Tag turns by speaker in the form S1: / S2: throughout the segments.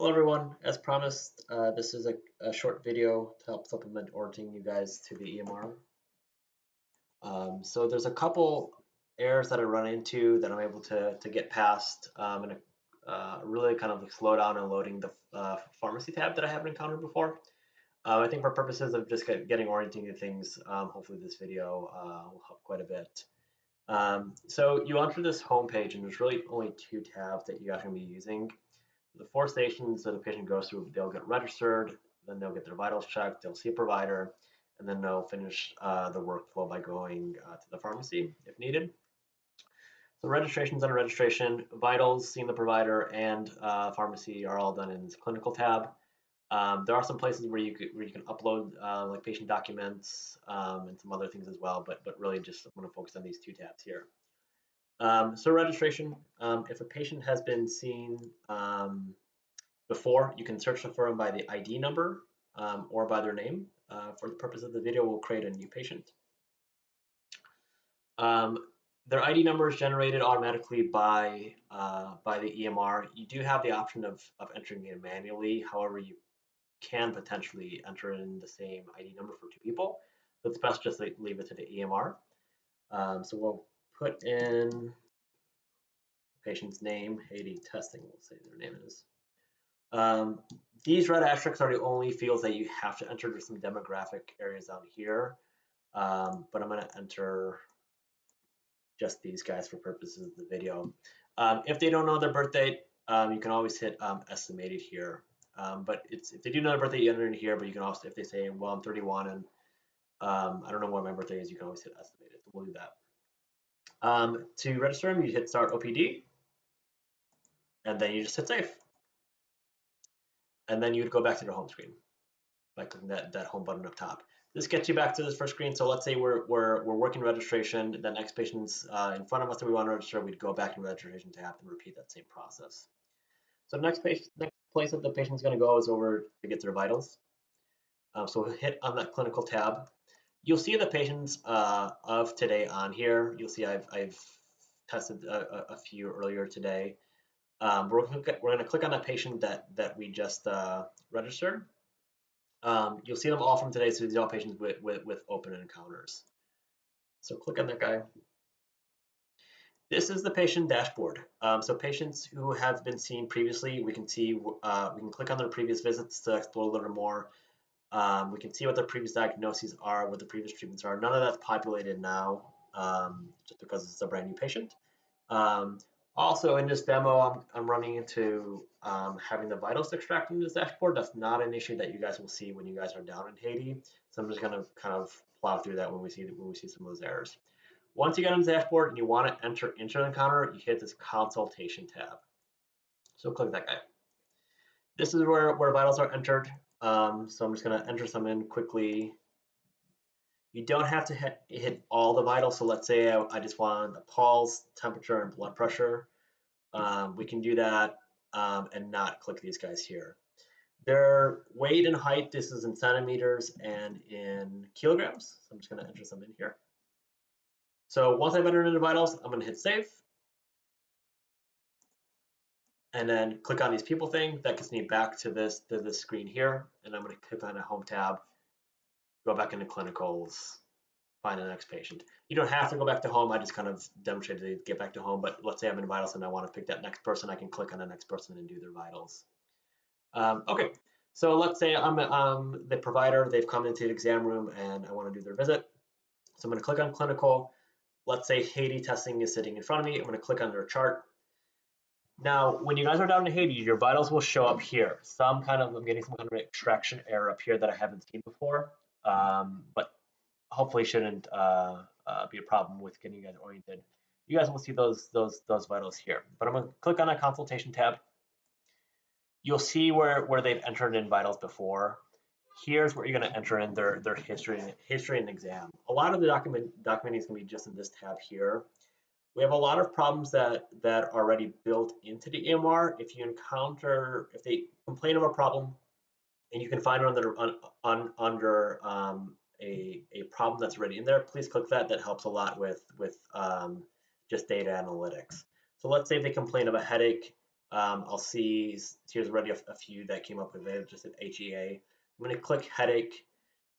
S1: Hello everyone, as promised, this is a short video to help supplement orienting you guys to the EMR. So there's a couple errors that I run into that I'm able to get past and really kind of slow down and loading the pharmacy tab that I haven't encountered before. I think for purposes of just getting orienting to things, hopefully this video will help quite a bit. So you enter this home page and there's really only two tabs that you guys are going to be using. The 4 stations that the patient goes through, they'll get registered, then they'll get their vitals checked, they'll see a provider, and then they'll finish the workflow by going to the pharmacy if needed. So registrations under registration, vitals, seeing the provider, and pharmacy are all done in this clinical tab. There are some places where you can upload like patient documents and some other things as well, but really just I'm going to focus on these two tabs here. So registration, if a patient has been seen before, you can search for them by the ID number or by their name. For the purpose of the video, we'll create a new patient. Their ID number is generated automatically by the EMR. You do have the option of entering it manually. However, you can potentially enter in the same ID number for 2 people. So it's best just to leave it to the EMR. So we'll put in patient's name, Haiti testing, we'll say their name is. These red asterisks are the only fields that you have to enter. There's some demographic areas down here, but I'm going to enter just these guys for purposes of the video. If they don't know their birth date, you can always hit estimated here. But if they do know their birthday, you enter in here, but you can also, if they say, well, I'm 31 and I don't know what my birthday is, you can always hit estimated. So we'll do that. To register them, you hit start OPD, and then you just hit save. And then you would go back to the home screen by clicking that home button up top. This gets you back to this first screen. So let's say we're working registration, the next patient's in front of us that we want to register, we'd go back in registration tab and repeat that same process. So the next place that the patient's going to go is over to get their vitals. So we'll hit on that clinical tab. You'll see the patients of today on here. You'll see I've tested a few earlier today. We're going to click on that patient that we just registered. You'll see them all from today, so these are all patients with open encounters. So click on that guy. This is the patient dashboard. So patients who have been seen previously, we can see, we can click on their previous visits to explore a little more. We can see what their previous diagnoses are, what the previous treatments are. None of that's populated now, just because it's a brand new patient. Also in this demo, I'm running into having the vitals extracted in this dashboard. That's not an issue that you guys will see when you guys are down in Haiti. So I'm just going to kind of plow through that when we see some of those errors. Once you get on the dashboard and you want to enter into an encounter, you hit this consultation tab. So click that guy. This is where vitals are entered. So I'm just going to enter some in quickly. You don't have to hit all the vitals. So let's say I just want a pulse, temperature, and blood pressure. We can do that and not click these guys here. Their weight and height, this is in centimeters and in kilograms. So I'm just going to enter some in here. So once I've entered into vitals, I'm going to hit save. And then click on these people thing. That gets me back to this screen here. And I'm going to click on the home tab. Go back into clinicals, find the next patient. You don't have to go back to home. I just kind of demonstrated to get back to home, but let's say I'm in vitals and I want to pick that next person. I can click on the next person and do their vitals. Okay, so let's say I'm the provider. They've come into the exam room and I want to do their visit. So I'm going to click on clinical. Let's say Haiti testing is sitting in front of me. I'm going to click on their chart. Now, when you guys are down in Haiti, your vitals will show up here. I'm getting some kind of extraction error up here that I haven't seen before. But hopefully shouldn't be a problem with getting you guys oriented. You guys will see those vitals here. But I'm going to click on that consultation tab. You'll see where they've entered in vitals before. Here's where you're going to enter in their history and exam. A lot of the documenting is going to be just in this tab here. We have a lot of problems that are already built into the EMR. If they complain of a problem, and you can find it under a problem that's already in there, please click that. That helps a lot with just data analytics. So let's say they complain of a headache. I'll see, here's already a few that came up with it, just an HEA. I'm going to click headache.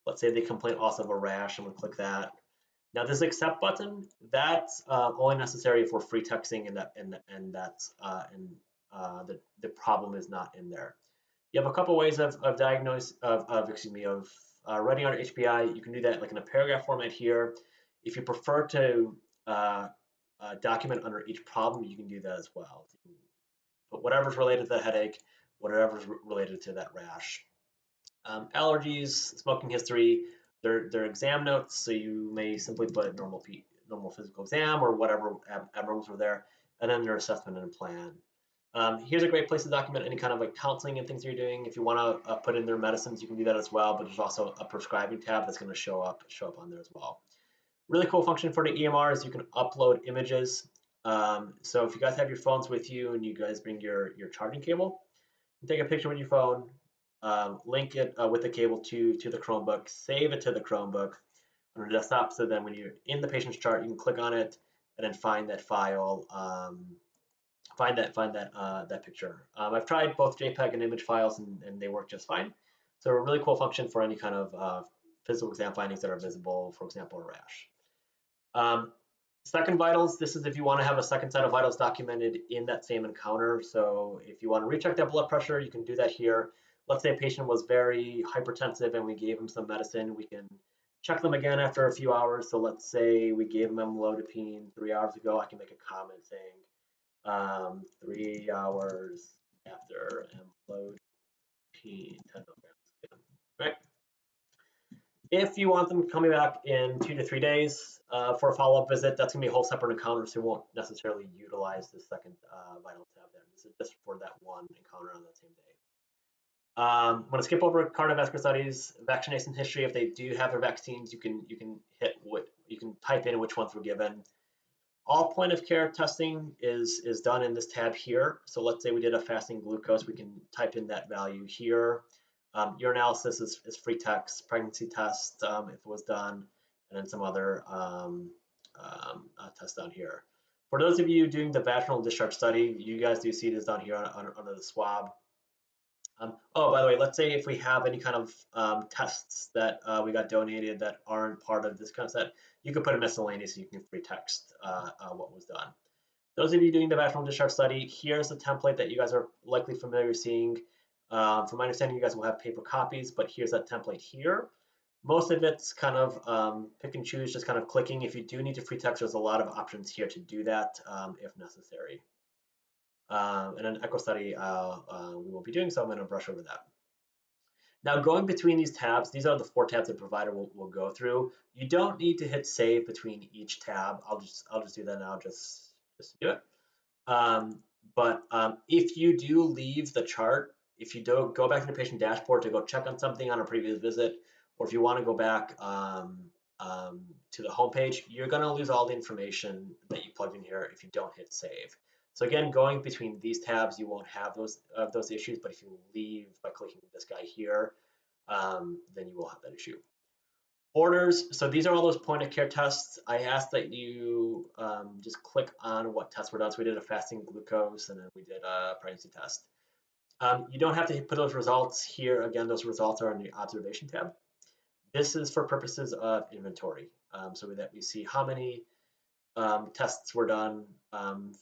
S1: Let's say they complain also of a rash. I'm going to click that. Now this accept button, that's only necessary for free texting, and the problem is not in there. You have a couple ways of writing out HPI. You can do that like in a paragraph format here. If you prefer to document under each problem, you can do that as well. But whatever's related to the headache, whatever's related to that rash. Allergies, smoking history, they're exam notes, so you may simply put normal physical exam or whatever abnormals were there, and then their assessment and plan. Here's a great place to document any kind of like counseling and things you're doing. If you want to put in their medicines, you can do that as well. But there's also a prescribing tab that's going to show up on there as well. Really cool function for the EMR is you can upload images. So if you guys have your phones with you and you guys bring your charging cable, you take a picture with your phone, link it with the cable to the Chromebook, save it to the Chromebook on your desktop. So then when you're in the patient's chart, you can click on it and then find that file. Find that picture. I've tried both JPEG and image files, and they work just fine. So a really cool function for any kind of physical exam findings that are visible, for example, a rash. Second vitals, this is if you want to have a second set of vitals documented in that same encounter. So if you want to recheck that blood pressure, you can do that here. Let's say a patient was very hypertensive and we gave him some medicine. We can check them again after a few hours. So let's say we gave them amlodipine 3 hours ago. I can make a comment saying, 3 hours after amlodipine 10 milligrams, right? If you want them coming back in 2 to 3 days for a follow-up visit, that's gonna be a whole separate encounter, so you won't necessarily utilize the second vital tab there. This is just for that one encounter on that same day. I'm gonna skip over cardiovascular studies, vaccination history. If they do have their vaccines, you can type in which ones were given. All point of care testing is done in this tab here. So let's say we did a fasting glucose, we can type in that value here. Urinalysis is free text, pregnancy test if it was done, and then some other tests down here. For those of you doing the vaginal discharge study, you guys do see this down here under the swab. Oh, by the way, let's say if we have any kind of tests that we got donated that aren't part of this kind of set, you can put a miscellaneous, you can free text what was done. Those of you doing the vaginal discharge study, here's a template that you guys are likely familiar seeing. From my understanding, you guys will have paper copies, but here's that template here. Most of it's kind of pick and choose, just kind of clicking. If you do need to free text, there's a lot of options here to do that if necessary. And an echo study we will be doing, so I'm going to brush over that. Now, going between these tabs, these are the 4 tabs the provider will go through. You don't need to hit save between each tab. I'll just do that now, just to do it. But if you do leave the chart, if you don't go back to the patient dashboard to go check on something on a previous visit, or if you want to go back to the home page, you're going to lose all the information that you plugged in here if you don't hit save. So again, going between these tabs, you won't have those issues, but if you leave by clicking this guy here, then you will have that issue. Orders, so these are all those point of care tests. I asked that you just click on what tests were done. So we did a fasting glucose and then we did a pregnancy test. You don't have to put those results here. Again, those results are in the observation tab. This is for purposes of inventory. So that we see how many tests were done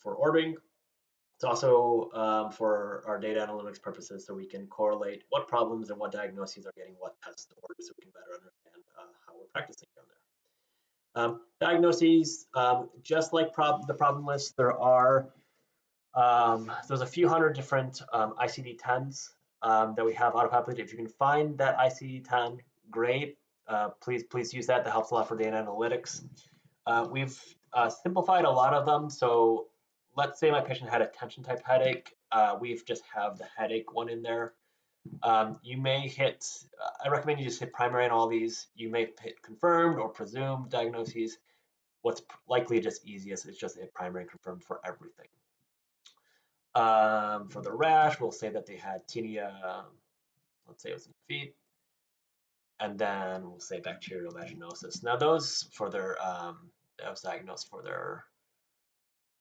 S1: for ordering. It's also for our data analytics purposes, so we can correlate what problems and what diagnoses are getting what test orders, so we can better understand how we're practicing down there. Diagnoses, just like the problem list, there's a few hundred different ICD-10s that we have auto-populated. If you can find that ICD-10, great. Please use that. That helps a lot for data analytics. We've simplified a lot of them. So let's say my patient had a tension type headache. We've just have the headache one in there. You may hit, I recommend you just hit primary on all these. You may hit confirmed or presumed diagnoses. What's likely just easiest is just hit primary and confirmed for everything. For the rash, we'll say that they had tinea, let's say it was in the feet. And then we'll say bacterial vaginosis. Now those for their, that was diagnosed for their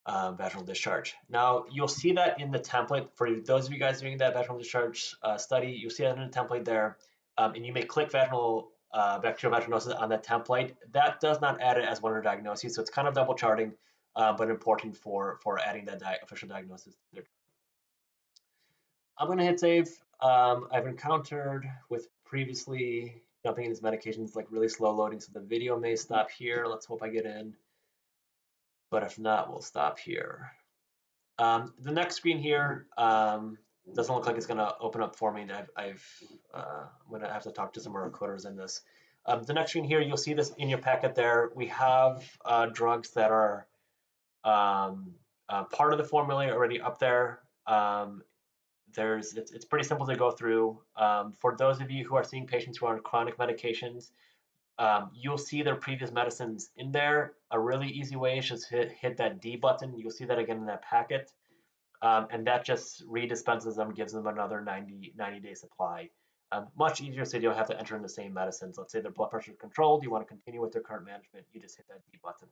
S1: vaginal discharge. Now, you'll see that in the template. For those of you guys doing that vaginal discharge study, you'll see that in the template there, and you may click vaginal bacterial vaginosis on that template. That does not add it as one of the diagnoses, so it's kind of double charting, but important for adding that official diagnosis. I'm going to hit save. I've encountered with previously jumping in these medications like really slow loading, so the video may stop here. Let's hope I get in, but if not, we'll stop here. The next screen here doesn't look like it's going to open up for me. I'm going to have to talk to some of our coders in this. The next screen here, you'll see this in your packet there. We have drugs that are part of the formulary already up there. It's pretty simple to go through. For those of you who are seeing patients who are on chronic medications, you'll see their previous medicines in there. A really easy way is just hit that D button. You'll see that again in that packet. And that just redispenses them, gives them another 90-day supply. Much easier so you don't have to enter in the same medicines. Let's say their blood pressure is controlled, you want to continue with their current management, you just hit that D button.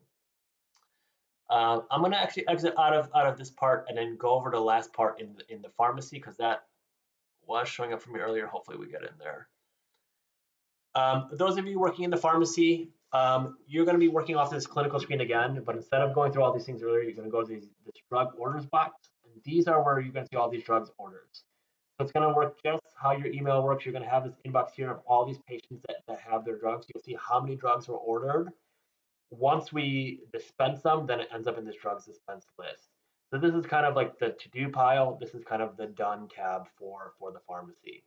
S1: I'm going to actually exit out of this part and then go over to the last part in the pharmacy, because that was showing up for me earlier. Hopefully we get in there. Those of you working in the pharmacy, you're going to be working off this clinical screen again, but instead of going through all these things earlier, you're going to go to this drug orders box. And these are where you're going to see all these drugs orders. So it's going to work just how your email works. You're going to have this inbox here of all these patients that have their drugs. You'll see how many drugs were ordered. Once we dispense them, then it ends up in this drugs dispense list. So this is kind of like the to-do pile. This is kind of the done tab for the pharmacy.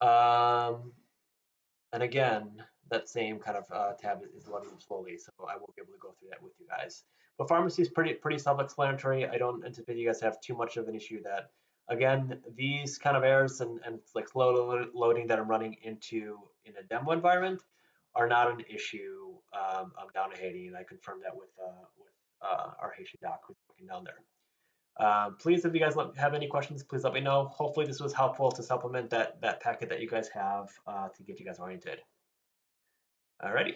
S1: And again, that same kind of tab is loading slowly, so I won't be able to go through that with you guys. But pharmacy is pretty self-explanatory. I don't anticipate you guys have too much of an issue that. Again, these kind of errors and like slow loading that I'm running in a demo environment are not an issue down in Haiti, and I confirmed that with our Haitian doc who's working down there. Please, if you guys have any questions, please let me know. Hopefully this was helpful to supplement that packet that you guys have to get you guys oriented. Alrighty.